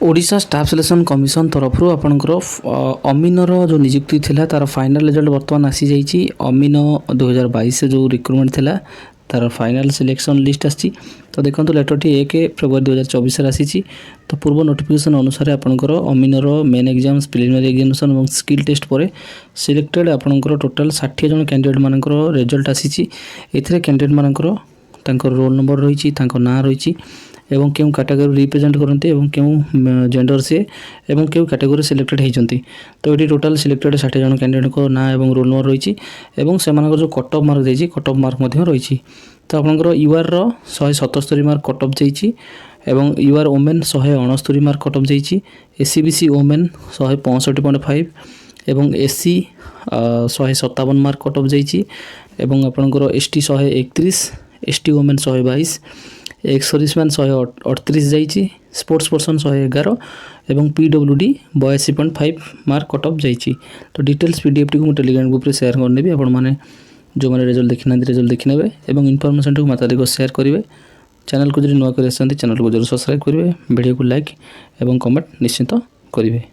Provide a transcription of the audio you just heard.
Odisha staff selection commission तरफ आपणकर अमीनर जो नियुक्ति थिला तार फाइनल रिजल्ट बर्तमान आसी जाइए। अमीन 2022 जो रिक्रुटमेंट थिला तार फाइनल सिलेक्शन लिस्ट आसी। तो देखो लेटर टी 1 फेब्रुआरी 2024 आसी। तो पूर्व नोटिफिकेशन अनुसार आपणकर अमीनर मेन एग्जाम्स प्रिलिमिनरी एग्जामिनेशन और स्किल टेस्ट पर सिलेक्टेड आपणकर टोटाल 60 जन कैंडिडेट मानकर रिजल्ट आसी। एथिरे कैंडिडेट मानकर तांकर रोल नंबर रही ना रही एवं क्यों कैटेगरी रिप्रेजेंट करते एवं क्यों जेंडर से एवं क्यों कैटेगरी सिलेक्टेड होती। तो ये टोटाल सिलेक्टेड 60 जन कैंडिडेट को ना एवं रोल नंबर रही एवं से जो कट ऑफ मार्क देती कट ऑफ मार्क रही। तो आपंकर यूआर 177 मार्क कट ऑफ जाइए एवं UR women 169 mark cut off जाइए। एससीबीसी ओमेन 165.5 एवं एससी 157 मार्क कट ऑफ जाइए एवं आपंकर ST 131 ST women 122 ex serviceman 138 जाइए। स्पोर्ट्स पर्सन 111 एवं पीडब्ल्यूडी 82.5 मार्क कट ऑफ जाइए। तो डिटेल्स पीडीएफ टी मुझे टेलीग्राम ग्रुप शेयर करनेबी आपण मैंने जो मैंने रिजल्ट देखी ना रिजल्ट देखने एवं इनफॉरमेशन को माताधिक शेयर करेंगे। चैनल को जो नुआ कर चैनल को जरूर सब्सक्राइब करेंगे। वीडियो को लाइक एवं कमेंट निश्चित करेंगे।